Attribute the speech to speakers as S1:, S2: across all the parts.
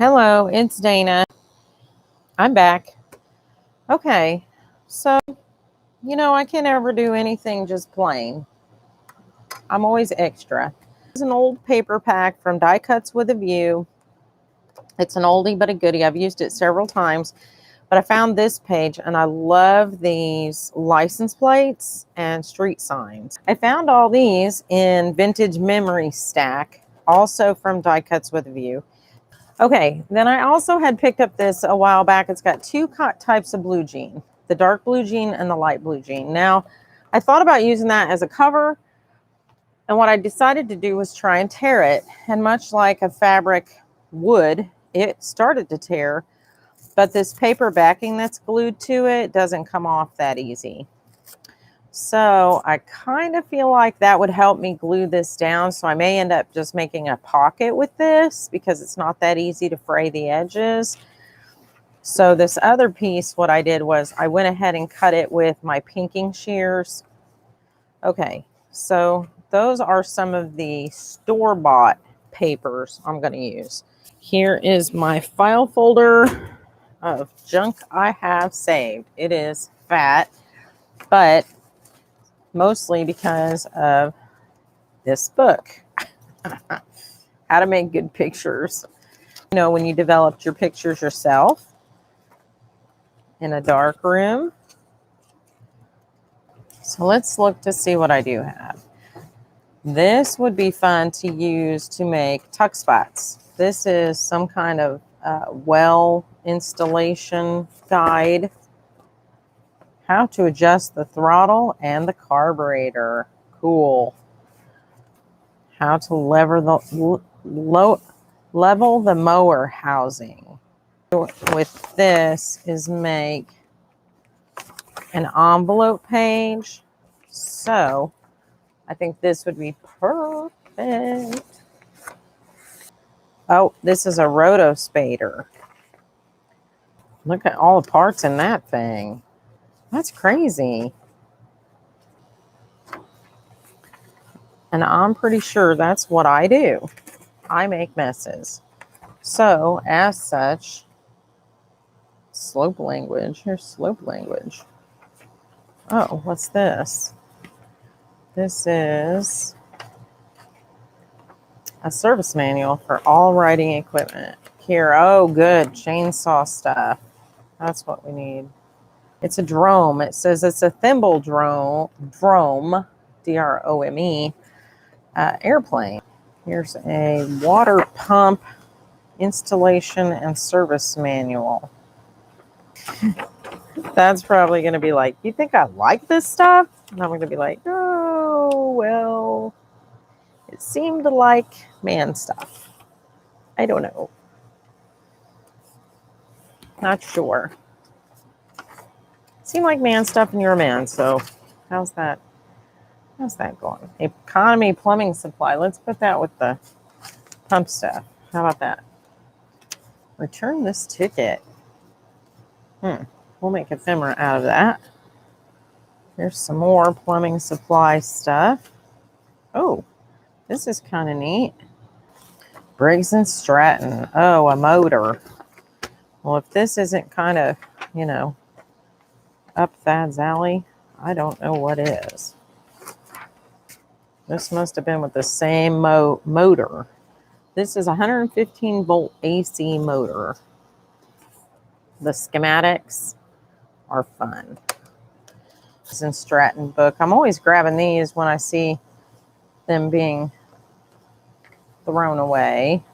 S1: Hello, it's Dana. I'm back. Okay, so, I can't ever do anything just plain. I'm always extra. It's an old paper pack from Die Cuts with a View. It's an oldie but a goodie. I've used it several times, but I found this page and I love these license plates and street signs. I found all these in Vintage Memory Stack, also from Die Cuts with a View. Okay, then I also had picked up this a while back. It's got two types of blue jean, the dark blue jean and the light blue jean. Now, I thought about using that as a cover, and what I decided to do was try and tear it. And much like a fabric would, it started to tear, but this paper backing that's glued to it doesn't come off that easy. So I kind of feel like that would help me glue this down. So I may end up just making a pocket with this because it's not that easy to fray the edges. So this other piece, what I did was I went ahead and cut it with my pinking shears. Okay, so those are some of the store-bought papers I'm going to use. Here is my file folder of junk I have saved. It is fat, but mostly because of this book, How to Make Good Pictures. When you developed your pictures yourself in a dark room. So let's look to see what I do have. This would be fun to use to make tuck spots. This is some kind of well installation guide. How to adjust the throttle and the carburetor. Cool. How to level the mower housing. With this is make an envelope page. So I think this would be perfect. Oh, this is a rotospader. Look at all the parts in that thing. That's crazy. And I'm pretty sure that's what I do. I make messes. So, as such, slope language. Here's slope language. Oh, what's this? This is a service manual for all writing equipment. Here, oh, good. Chainsaw stuff. That's what we need. It's a drome. It says it's a thimble drome, D-R-O-M-E, airplane. Here's a water pump installation and service manual. That's probably going to be like, you think I like this stuff? And I'm going to be like, oh, well, it seemed like man stuff. I don't know. Not sure. Seemed like man stuff and you're a man, so how's that? How's that going? Economy plumbing supply. Let's put that with the pump stuff. How about that? Return this ticket. We'll make ephemera out of that. Here's some more plumbing supply stuff. Oh, this is kind of neat. Briggs and Stratton. Oh, a motor. Well, if this isn't kind of, up Thad's alley, I don't know what is. This must have been with the same motor. This is a 115 volt AC motor. The schematics are fun. It's in Stratton book. I'm always grabbing these when I see them being thrown away.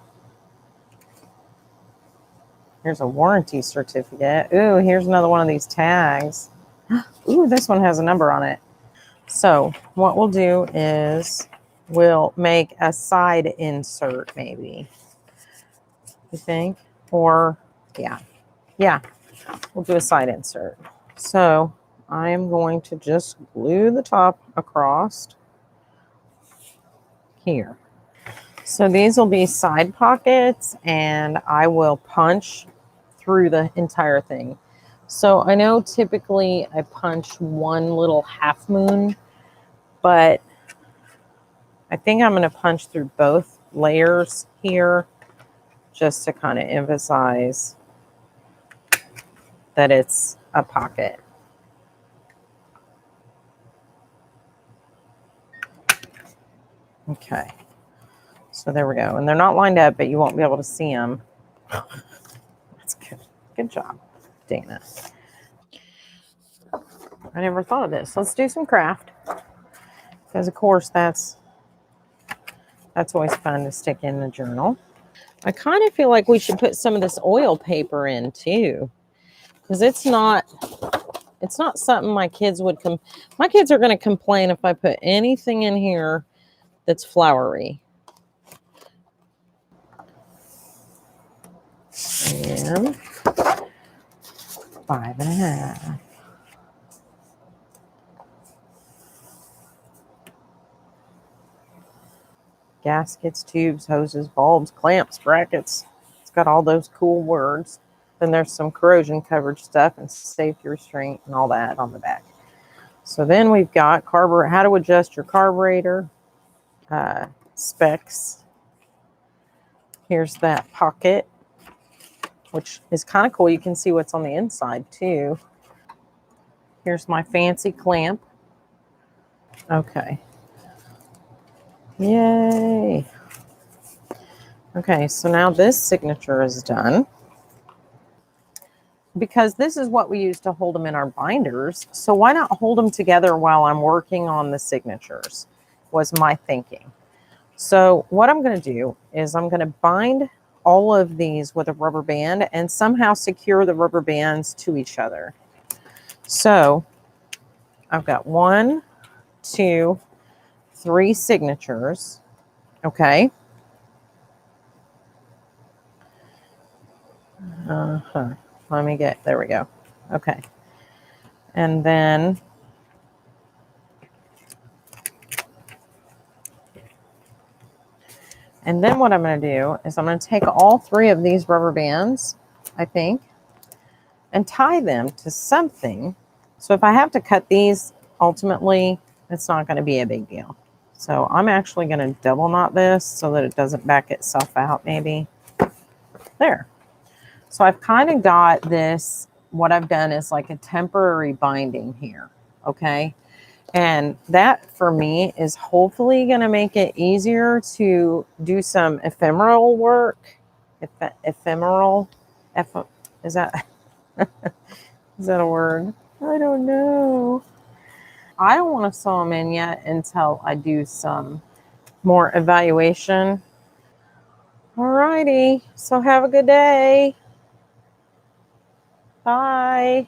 S1: Here's a warranty certificate. Ooh, here's another one of these tags. Ooh, this one has a number on it. So what we'll do is we'll make a side insert maybe. You think? Or, yeah, we'll do a side insert. So I'm going to just glue the top across here. So these will be side pockets and I will punch through the entire thing. So I know typically I punch one little half moon, but I think I'm going to punch through both layers here just to kind of emphasize that it's a pocket. Okay, so there we go. And they're not lined up, but you won't be able to see them. That's good. Good job, Dana. I never thought of this. Let's do some craft. Because, of course, that's always fun to stick in the journal. I kind of feel like we should put some of this oil paper in, too. Because it's not something my kids would my kids are going to complain if I put anything in here that's flowery. And 5.5. Gaskets, tubes, hoses, bulbs, clamps, brackets. It's got all those cool words. Then there's some corrosion coverage stuff and safety restraint and all that on the back. So then we've got how to adjust your carburetor, specs. Here's that pocket, which is kind of cool. You can see what's on the inside too. Here's my fancy clamp. Okay. Yay. Okay, so now this signature is done. Because this is what we use to hold them in our binders. So why not hold them together while I'm working on the signatures, was my thinking. So what I'm going to do is I'm going to bind all of these with a rubber band and somehow secure the rubber bands to each other. So I've got 1, 2, 3 signatures. Okay. Let me there we go. Okay. And then what I'm going to do is I'm going to take all 3 of these rubber bands, I think, and tie them to something. So if I have to cut these, ultimately, it's not going to be a big deal. So I'm actually going to double knot this so that it doesn't back itself out, maybe. There. So I've kind of got this, what I've done is like a temporary binding here, okay? And that, for me, is hopefully going to make it easier to do some ephemeral work. Ephemeral? Is that a word? I don't know. I don't want to sew them in yet until I do some more evaluation. Alrighty, so have a good day. Bye.